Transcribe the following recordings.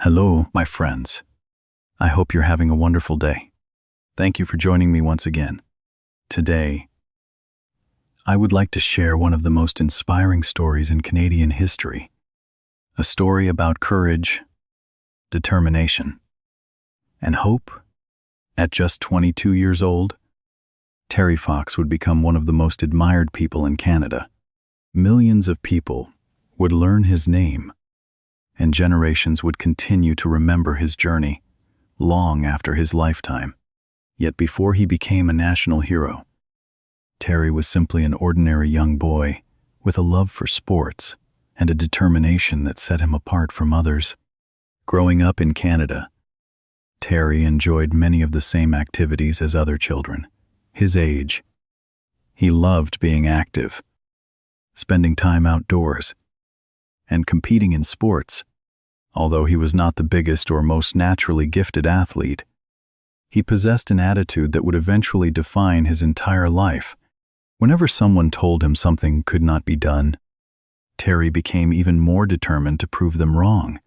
Hello, my friends. I hope you're having a wonderful day. Thank you for joining me once again. Today, I would like to share one of the most inspiring stories in Canadian history. A story about courage, determination, and hope. At just 22 years old, Terry Fox would become one of the most admired people in Canada. Millions of people would learn his name, and generations would continue to remember his journey long after his lifetime. Yet before he became a national hero, Terry was simply an ordinary young boy with a love for sports and a determination that set him apart from others. Growing up in Canada, Terry enjoyed many of the same activities as other children his age. He loved being active, spending time outdoors, and competing in sports. Although he was not the biggest or most naturally gifted athlete, he possessed an attitude that would eventually define his entire life. Whenever someone told him something could not be done, Terry became even more determined to prove them wrong.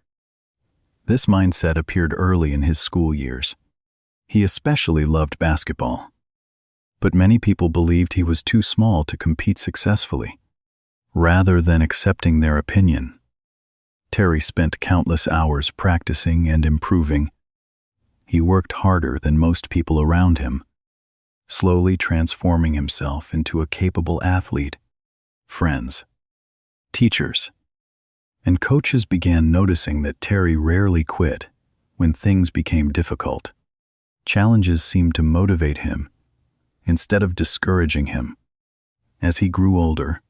This mindset appeared early in his school years. He especially loved basketball, but many people believed he was too small to compete successfully. Rather than accepting their opinion, Terry spent countless hours practicing and improving. He worked harder than most people around him, slowly transforming himself into a capable athlete. Friends, teachers, and coaches began noticing that Terry rarely quit when things became difficult. Challenges seemed to motivate him instead of discouraging him. As he grew older,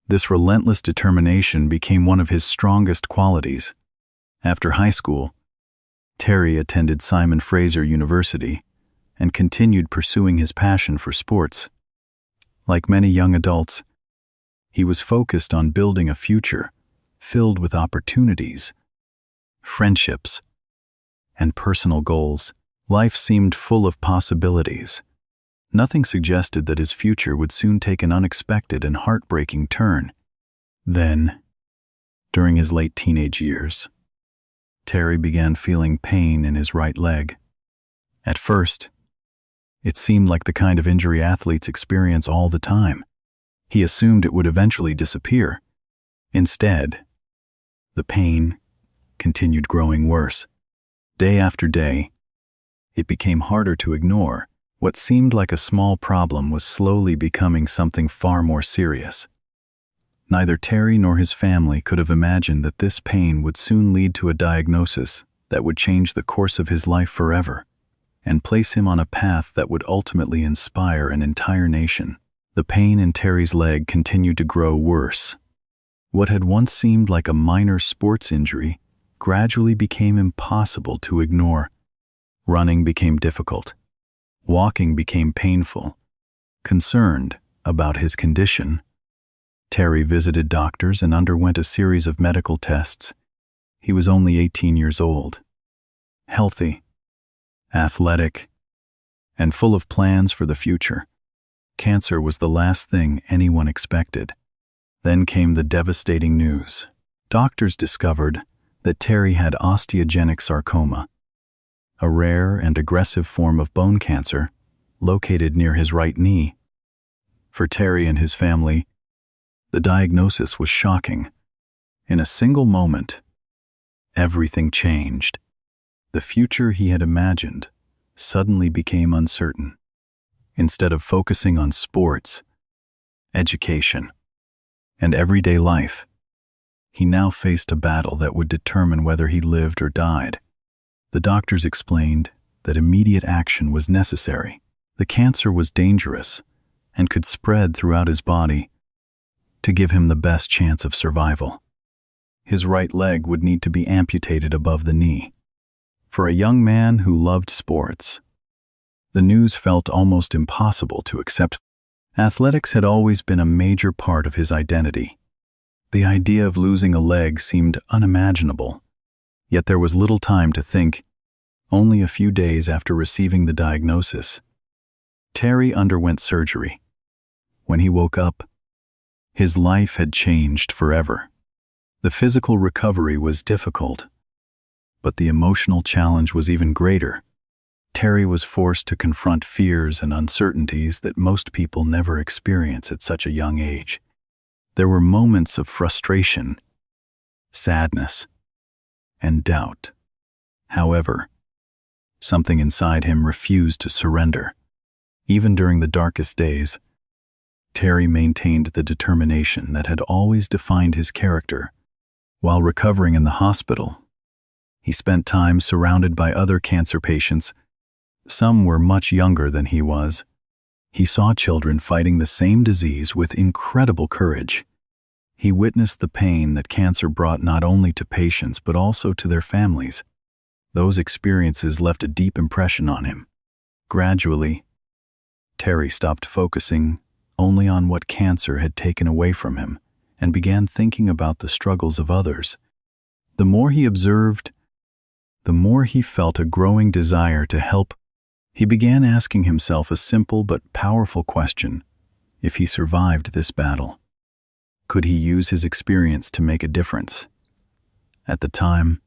this relentless determination became one of his strongest qualities. After high school, Terry attended Simon Fraser University and continued pursuing his passion for sports. Like many young adults, he was focused on building a future filled with opportunities, friendships, and personal goals. Life seemed full of possibilities. Nothing suggested that his future would soon take an unexpected and heartbreaking turn. Then, during his late teenage years, Terry began feeling pain in his right leg. At first, it seemed like the kind of injury athletes experience all the time. He assumed it would eventually disappear. Instead, the pain continued growing worse. Day after day, it became harder to ignore. What seemed like a small problem was slowly becoming something far more serious. Neither Terry nor his family could have imagined that this pain would soon lead to a diagnosis that would change the course of his life forever and place him on a path that would ultimately inspire an entire nation. The pain in Terry's leg continued to grow worse. What had once seemed like a minor sports injury gradually became impossible to ignore. Running became difficult. Walking became painful. Concerned about his condition, Terry visited doctors and underwent a series of medical tests. He was only 18 years old, healthy, athletic, and full of plans for the future. Cancer was the last thing anyone expected. Then came the devastating news. Doctors discovered that Terry had osteogenic sarcoma, a rare and aggressive form of bone cancer located near his right knee. For Terry and his family, the diagnosis was shocking. In a single moment, everything changed. The future he had imagined suddenly became uncertain. Instead of focusing on sports, education, and everyday life, he now faced a battle that would determine whether he lived or died. The doctors explained that immediate action was necessary. The cancer was dangerous and could spread throughout his body. To give him the best chance of survival, his right leg would need to be amputated above the knee. For a young man who loved sports, the news felt almost impossible to accept. Athletics had always been a major part of his identity. The idea of losing a leg seemed unimaginable. Yet there was little time to think. Only a few days after receiving the diagnosis, Terry underwent surgery. When he woke up, his life had changed forever. The physical recovery was difficult, But the emotional challenge was even greater. Terry was forced to confront fears and uncertainties that most people never experience at such a young age. There were moments of frustration, sadness, and doubt. However, something inside him refused to surrender. Even during the darkest days, Terry maintained the determination that had always defined his character. While recovering in the hospital, he spent time surrounded by other cancer patients. Some were much younger than he was. He saw children fighting the same disease with incredible courage. He witnessed the pain that cancer brought not only to patients but also to their families. Those experiences left a deep impression on him. Gradually, Terry stopped focusing only on what cancer had taken away from him and began thinking about the struggles of others. The more he observed, the more he felt a growing desire to help. He began asking himself a simple but powerful question: if he survived this battle, could he use his experience to make a difference? At the time,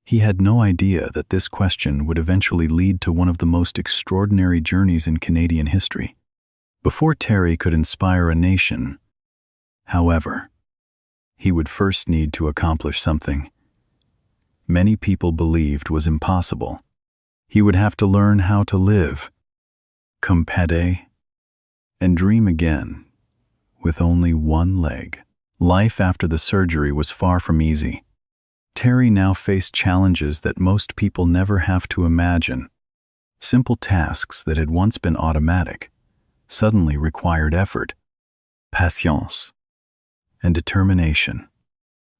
he had no idea that this question would eventually lead to one of the most extraordinary journeys in Canadian history. Before Terry could inspire a nation, however, he would first need to accomplish something many people believed was impossible. He would have to learn how to live, compete, and dream again with only one leg. Life after the surgery was far from easy. Terry now faced challenges that most people never have to imagine. Simple tasks that had once been automatic suddenly required effort, patience, and determination.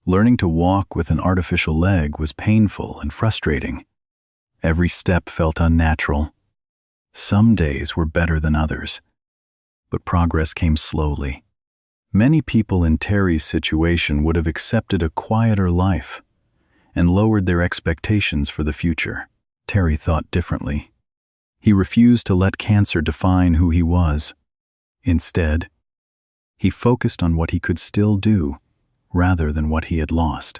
Learning to walk with an artificial leg was painful and frustrating. Every step felt unnatural. Some days were better than others, but progress came slowly. Many people in Terry's situation would have accepted a quieter life and lowered their expectations for the future. Terry thought differently. He refused to let cancer define who he was. Instead, he focused on what he could still do rather than what he had lost.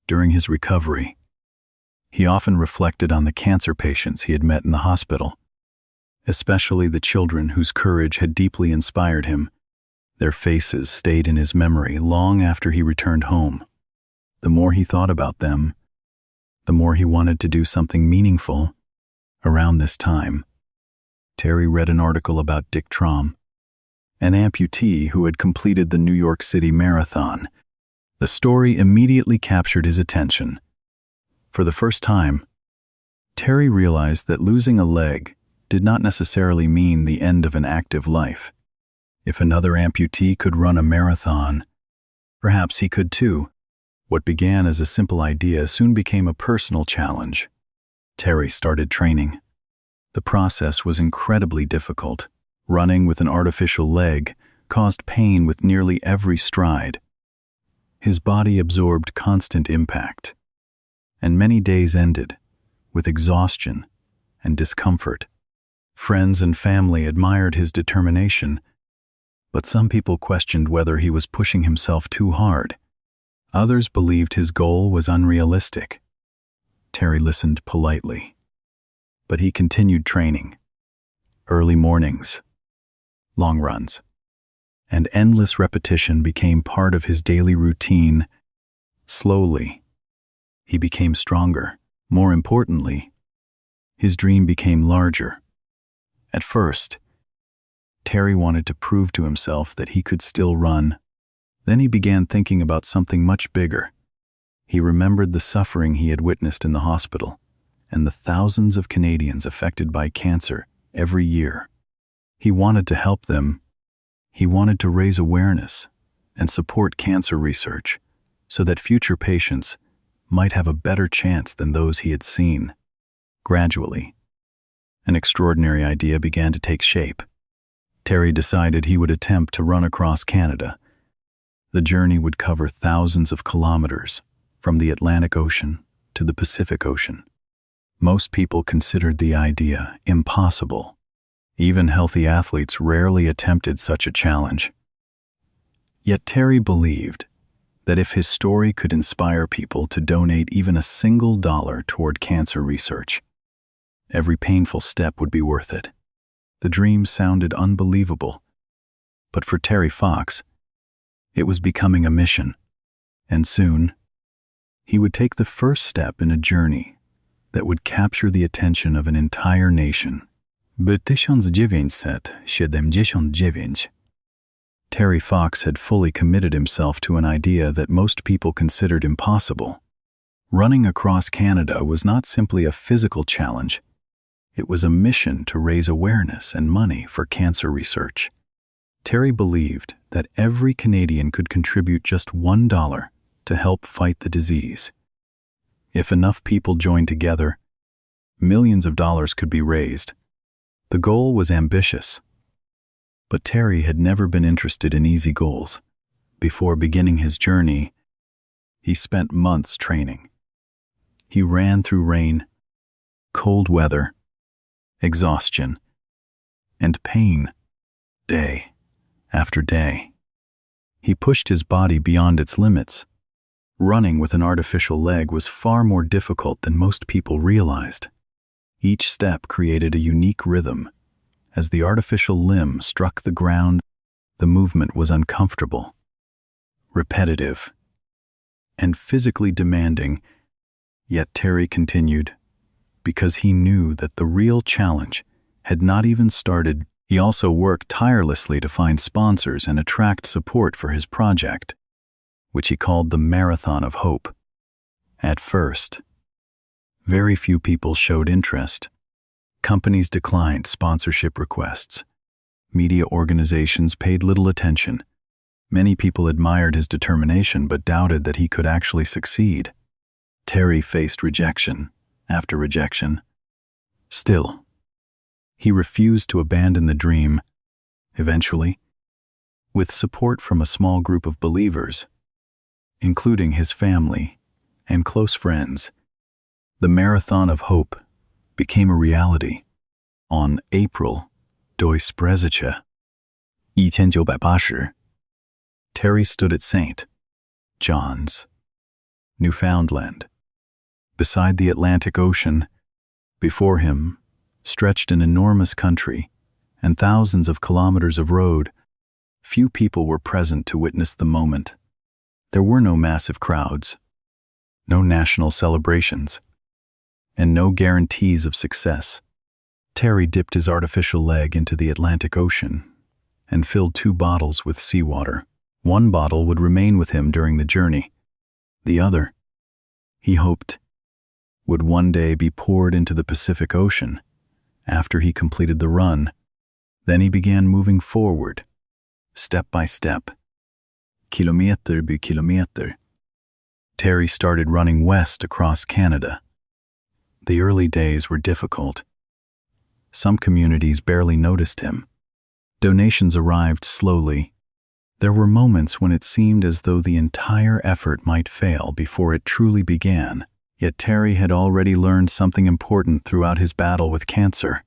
During his recovery, he often reflected on the cancer patients he had met in the hospital, especially the children whose courage had deeply inspired him. Their faces stayed in his memory long after he returned home. The more he thought about them, the more he wanted to do something meaningful. Around this time, Terry read an article about Dick Traum, an amputee who had completed the New York City Marathon. The story immediately captured his attention. For the first time, Terry realized that losing a leg did not necessarily mean the end of an active life. If another amputee could run a marathon, perhaps he could too. What began as a simple idea soon became a personal challenge. Terry started training. The process was incredibly difficult. Running with an artificial leg caused pain with nearly every stride. His body absorbed constant impact, and many days ended with exhaustion and discomfort. Friends and family admired his determination, but some people questioned whether he was pushing himself too hard. Others believed his goal was unrealistic. Terry listened politely, but he continued training. Early mornings, long runs, and endless repetition became part of his daily routine. Slowly, he became stronger. More importantly, his dream became larger. At first, Terry wanted to prove to himself that he could still run. Then he began thinking about something much bigger. He remembered the suffering he had witnessed in the hospital and the thousands of Canadians affected by cancer every year. He wanted to help them. He wanted to raise awareness and support cancer research so that future patients might have a better chance than those he had seen. Gradually, an extraordinary idea began to take shape. Terry decided he would attempt to run across Canada. The journey would cover thousands of kilometers, from the Atlantic Ocean to the Pacific Ocean. Most people considered the idea impossible. Even healthy athletes rarely attempted such a challenge. Yet Terry believed that if his story could inspire people to donate even a single dollar toward cancer research, every painful step would be worth it. The dream sounded unbelievable, but for Terry Fox, it was becoming a mission, and soon, he would take the first step in a journey that would capture the attention of an entire nation. W 1979, Terry Fox had fully committed himself to an idea that most people considered impossible. Running across Canada was not simply a physical challenge. It was a mission to raise awareness and money for cancer research. Terry believed that every Canadian could contribute just $1 to help fight the disease. If enough people joined together, millions of dollars could be raised. The goal was ambitious, but Terry had never been interested in easy goals. Before beginning his journey, he spent months training. He ran through rain, cold weather, exhaustion, and pain, day after day. He pushed his body beyond its limits. Running with an artificial leg was far more difficult than most people realized. Each step created a unique rhythm. As the artificial limb struck the ground, the movement was uncomfortable, repetitive, and physically demanding, yet Terry continued, because he knew that the real challenge had not even started. He also worked tirelessly to find sponsors and attract support for his project, which he called the Marathon of Hope. At first, very few people showed interest. Companies declined sponsorship requests. Media organizations paid little attention. Many people admired his determination but doubted that he could actually succeed. Terry faced rejection after rejection. Still, he refused to abandon the dream. Eventually, with support from a small group of believers, including his family and close friends, the Marathon of Hope became a reality. On April 1980, Terry stood at St. John's, Newfoundland, beside the Atlantic Ocean. Before him stretched an enormous country and thousands of kilometers of road. Few people were present to witness the moment. There were no massive crowds, no national celebrations, and no guarantees of success. Terry dipped his artificial leg into the Atlantic Ocean and filled 2 bottles with seawater. One bottle would remain with him during the journey. The other, he hoped, would one day be poured into the Pacific Ocean after he completed the run. Then he began moving forward, step by step, kilometer by kilometer. Terry started running west across Canada. The early days were difficult. Some communities barely noticed him. Donations arrived slowly. There were moments when it seemed as though the entire effort might fail before it truly began. Yet Terry had already learned something important throughout his battle with cancer.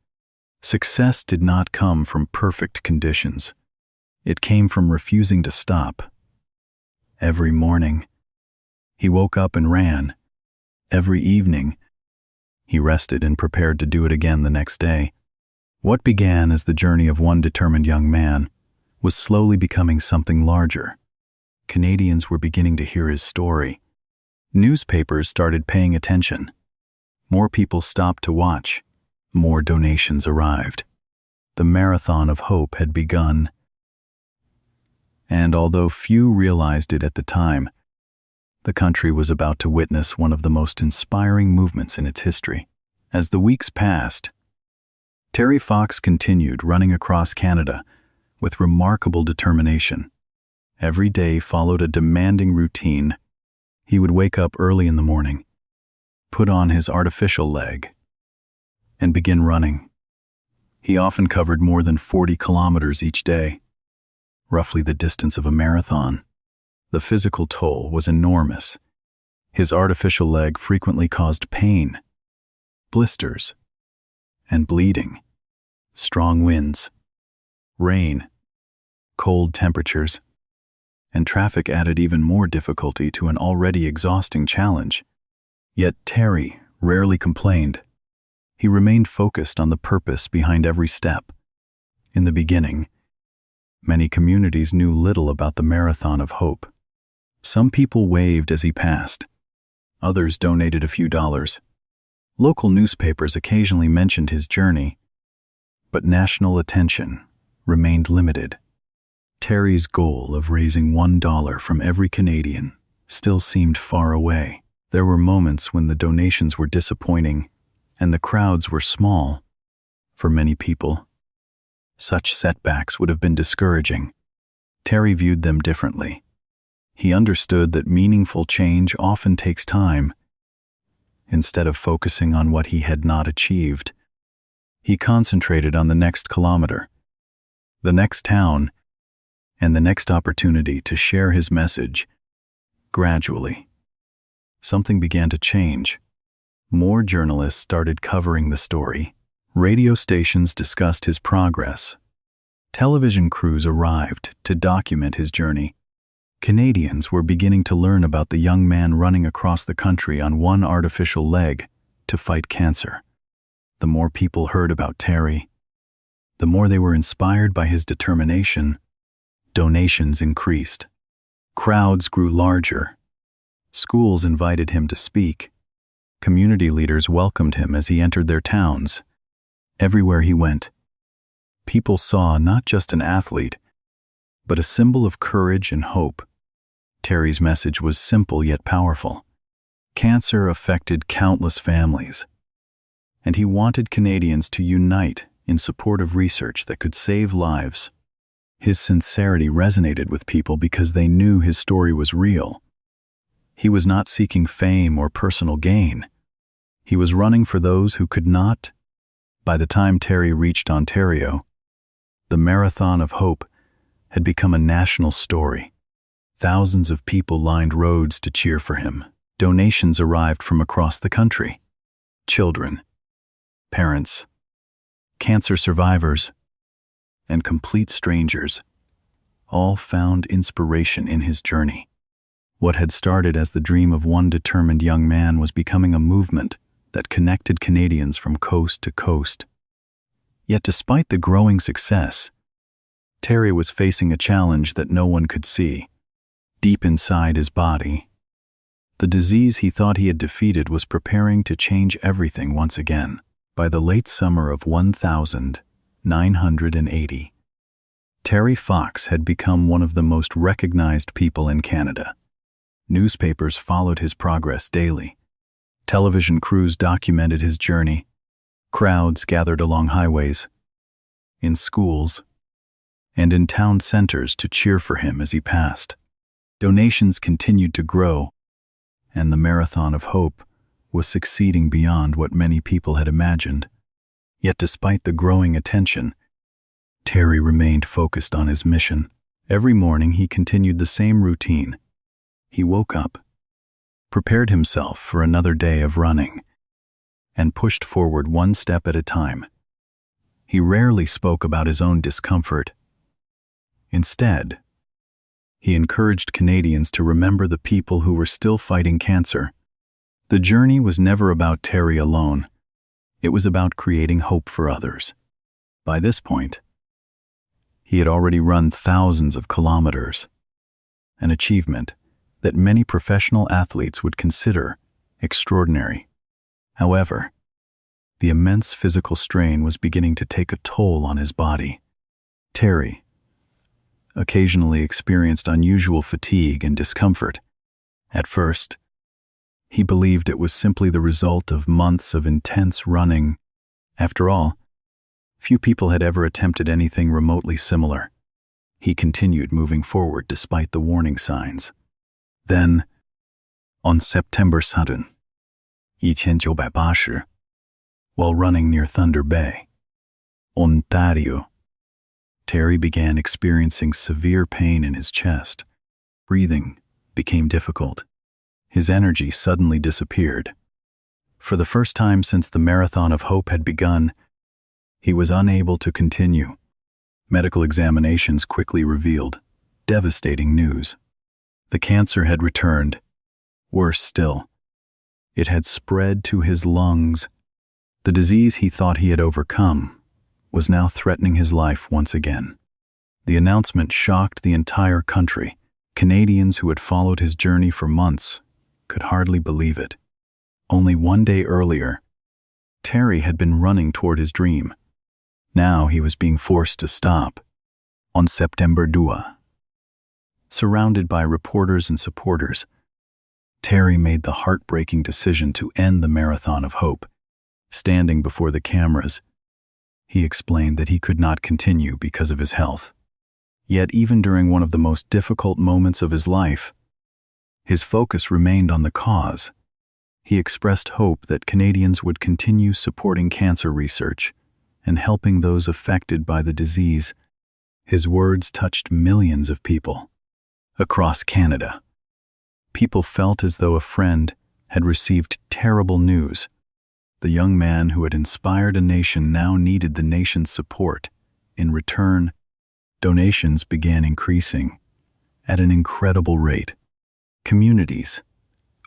Success did not come from perfect conditions. It came from refusing to stop. Every morning, he woke up and ran. Every evening, he rested and prepared to do it again the next day. What began as the journey of one determined young man was slowly becoming something larger. Canadians were beginning to hear his story. Newspapers started paying attention. More people stopped to watch. More donations arrived. The Marathon of Hope had begun. And although few realized it at the time, the country was about to witness one of the most inspiring movements in its history. As the weeks passed, Terry Fox continued running across Canada with remarkable determination. Every day followed a demanding routine. He would wake up early in the morning, put on his artificial leg, and begin running. He often covered more than 40 kilometers each day, roughly the distance of a marathon. The physical toll was enormous. His artificial leg frequently caused pain, blisters, and bleeding. Strong winds, rain, cold temperatures, and traffic added even more difficulty to an already exhausting challenge. Yet Terry rarely complained. He remained focused on the purpose behind every step. In the beginning, many communities knew little about the Marathon of Hope. Some people waved as he passed. Others donated a few dollars. Local newspapers occasionally mentioned his journey, but national attention remained limited. Terry's goal of raising $1 from every Canadian still seemed far away. There were moments when the donations were disappointing and the crowds were small. For many people, such setbacks would have been discouraging. Terry viewed them differently. He understood that meaningful change often takes time. Instead of focusing on what he had not achieved, he concentrated on the next kilometer, the next town, and the next opportunity to share his message. Gradually, something began to change. More journalists started covering the story. Radio stations discussed his progress. Television crews arrived to document his journey. Canadians were beginning to learn about the young man running across the country on one artificial leg to fight cancer. The more people heard about Terry, the more they were inspired by his determination. Donations increased. Crowds grew larger. Schools invited him to speak. Community leaders welcomed him as he entered their towns. Everywhere he went, people saw not just an athlete, but a symbol of courage and hope. Terry's message was simple yet powerful. Cancer affected countless families, and he wanted Canadians to unite in support of research that could save lives. His sincerity resonated with people because they knew his story was real. He was not seeking fame or personal gain. He was running for those who could not. By the time Terry reached Ontario, the Marathon of Hope had become a national story. Thousands of people lined roads to cheer for him. Donations arrived from across the country. Children, parents, cancer survivors, and complete strangers all found inspiration in his journey. What had started as the dream of one determined young man was becoming a movement that connected Canadians from coast to coast. Yet despite the growing success, Terry was facing a challenge that no one could see. Deep inside his body, the disease he thought he had defeated was preparing to change everything once again. By the late summer of 1980, Terry Fox had become one of the most recognized people in Canada. Newspapers followed his progress daily. Television crews documented his journey. Crowds gathered along highways, in schools, and in town centers to cheer for him as he passed. Donations continued to grow, and the Marathon of Hope was succeeding beyond what many people had imagined. Yet despite the growing attention, Terry remained focused on his mission. Every morning he continued the same routine. He woke up, prepared himself for another day of running, and pushed forward one step at a time. He rarely spoke about his own discomfort. Instead, he encouraged Canadians to remember the people who were still fighting cancer. The journey was never about Terry alone. It was about creating hope for others. By this point, he had already run thousands of kilometers, an achievement that many professional athletes would consider extraordinary. However, the immense physical strain was beginning to take a toll on his body. Terry occasionally experienced unusual fatigue and discomfort. At first, he believed it was simply the result of months of intense running. After all, few people had ever attempted anything remotely similar. He continued moving forward despite the warning signs. Then, on September 2, 1980, while running near Thunder Bay, Ontario, Terry began experiencing severe pain in his chest. Breathing became difficult. His energy suddenly disappeared. For the first time since the Marathon of Hope had begun, he was unable to continue. Medical examinations quickly revealed devastating news. The cancer had returned. Worse still, it had spread to his lungs. The disease he thought he had overcome was now threatening his life once again. The announcement shocked the entire country. Canadians who had followed his journey for months could hardly believe it. Only one day earlier, Terry had been running toward his dream. Now he was being forced to stop. On September 2, surrounded by reporters and supporters, Terry made the heartbreaking decision to end the Marathon of Hope. Standing before the cameras, he explained that he could not continue because of his health. Yet even during one of the most difficult moments of his life, his focus remained on the cause. He expressed hope that Canadians would continue supporting cancer research and helping those affected by the disease. His words touched millions of people across Canada. People felt as though a friend had received terrible news. The young man who had inspired a nation now needed the nation's support. In return, donations began increasing at an incredible rate. Communities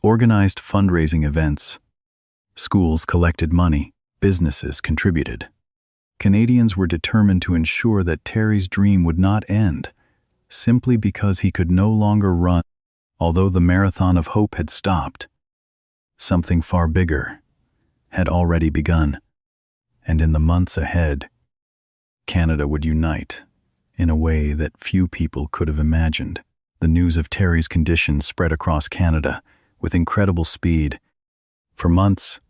organized fundraising events. Schools collected money. Businesses contributed. Canadians were determined to ensure that Terry's dream would not end simply because he could no longer run. Although the Marathon of Hope had stopped, something far bigger had already begun. And in the months ahead, Canada would unite in a way that few people could have imagined. The news of Terry's condition spread across Canada with incredible speed. For months,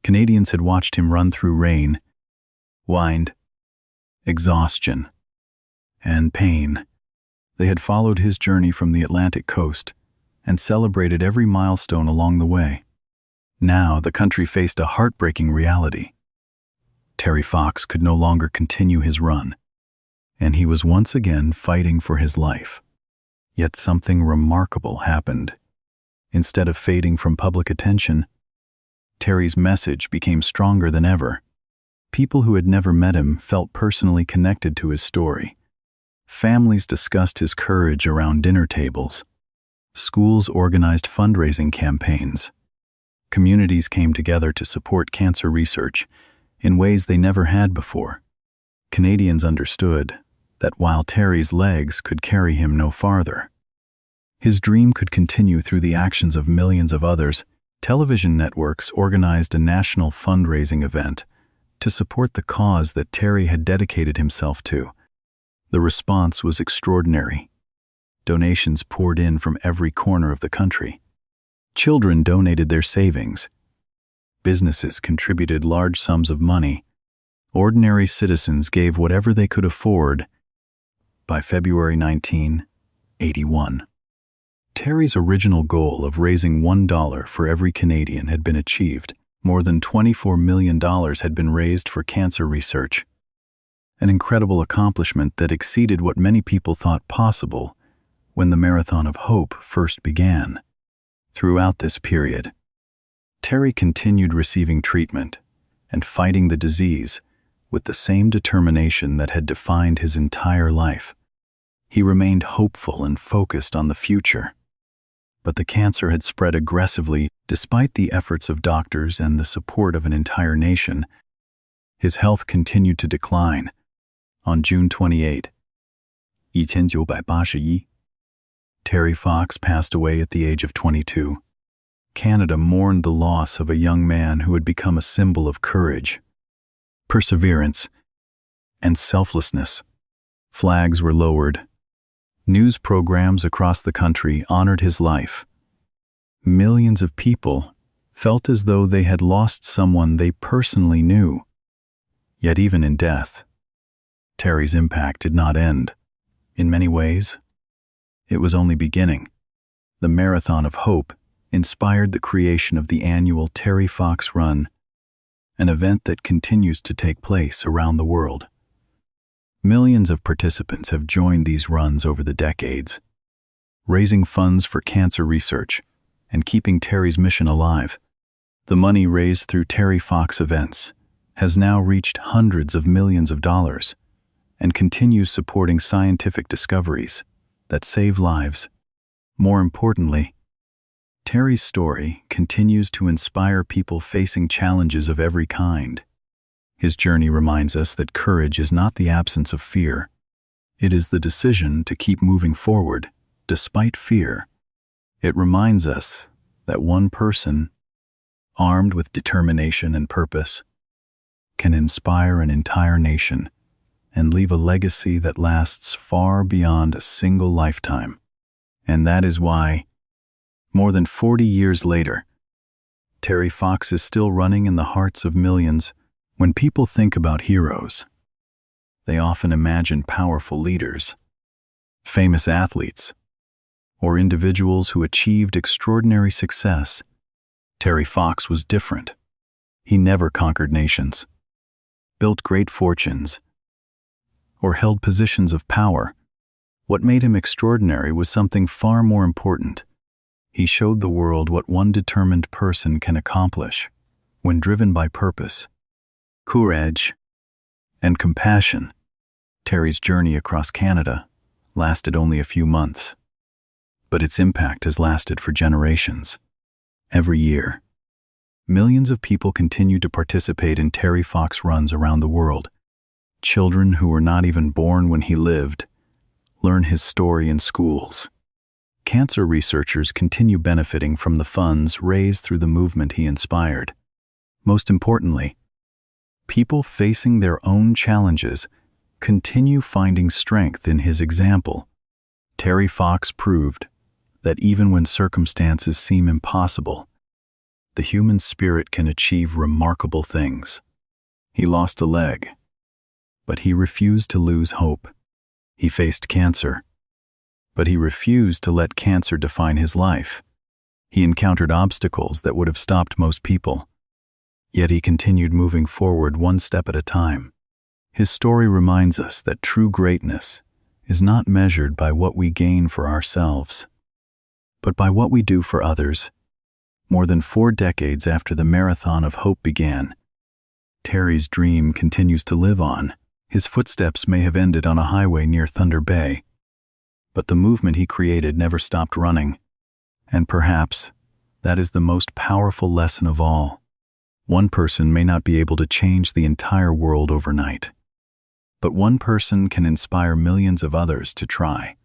Canadians had watched him run through rain, wind, exhaustion, and pain. They had followed his journey from the Atlantic coast and celebrated every milestone along the way. Now the country faced a heartbreaking reality. Terry Fox could no longer continue his run, and he was once again fighting for his life. Yet something remarkable happened. Instead of fading from public attention, Terry's message became stronger than ever. People who had never met him felt personally connected to his story. Families discussed his courage around dinner tables. Schools organized fundraising campaigns. Communities came together to support cancer research in ways they never had before. Canadians understood that while Terry's legs could carry him no farther, his dream could continue through the actions of millions of others. Television networks organized a national fundraising event to support the cause that Terry had dedicated himself to. The response was extraordinary. Donations poured in from every corner of the country. Children donated their savings. Businesses contributed large sums of money. Ordinary citizens gave whatever they could afford. By February 1981, Terry's original goal of raising $1 for every Canadian had been achieved. More than $24 million had been raised for cancer research. An incredible accomplishment that exceeded what many people thought possible when the Marathon of Hope first began. Throughout this period, Terry continued receiving treatment and fighting the disease with the same determination that had defined his entire life. He remained hopeful and focused on the future. But the cancer had spread aggressively. Despite the efforts of doctors and the support of an entire nation, his health continued to decline. On June 28, 1981, Terry Fox passed away at the age of 22. Canada mourned the loss of a young man who had become a symbol of courage, perseverance, and selflessness. Flags were lowered. News programs across the country honored his life. Millions of people felt as though they had lost someone they personally knew. Yet even in death, Terry's impact did not end. In many ways, it was only beginning. The Marathon of Hope inspired the creation of the annual Terry Fox Run, an event that continues to take place around the world. Millions of participants have joined these runs over the decades, raising funds for cancer research and keeping Terry's mission alive. The money raised through Terry Fox events has now reached hundreds of millions of dollars and continues supporting scientific discoveries that save lives. More importantly, Terry's story continues to inspire people facing challenges of every kind. His journey reminds us that courage is not the absence of fear. It is the decision to keep moving forward, despite fear. It reminds us that one person, armed with determination and purpose, can inspire an entire nation and leave a legacy that lasts far beyond a single lifetime. And that is why, more than 40 years later, Terry Fox is still running in the hearts of millions. When people think about heroes, they often imagine powerful leaders, famous athletes, or individuals who achieved extraordinary success. Terry Fox was different. He never conquered nations, built great fortunes, or held positions of power. What made him extraordinary was something far more important. He showed the world what one determined person can accomplish when driven by purpose, courage, and compassion. Terry's journey across Canada lasted only a few months, but its impact has lasted for generations. Every year, millions of people continue to participate in Terry Fox runs around the world. Children who were not even born when he lived learn his story in schools. Cancer researchers continue benefiting from the funds raised through the movement he inspired. Most importantly, people facing their own challenges continue finding strength in his example. Terry Fox proved that even when circumstances seem impossible, the human spirit can achieve remarkable things. He lost a leg, but he refused to lose hope. He faced cancer, but he refused to let cancer define his life. He encountered obstacles that would have stopped most people, yet he continued moving forward one step at a time. His story reminds us that true greatness is not measured by what we gain for ourselves, but by what we do for others. More than 4 decades after the Marathon of Hope began, Terry's dream continues to live on. His footsteps may have ended on a highway near Thunder Bay, but the movement he created never stopped running. And perhaps that is the most powerful lesson of all. One person may not be able to change the entire world overnight, but one person can inspire millions of others to try.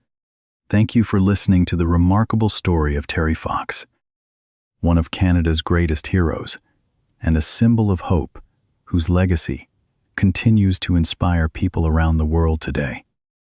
Thank you for listening to the remarkable story of Terry Fox, one of Canada's greatest heroes, and a symbol of hope whose legacy continues to inspire people around the world today.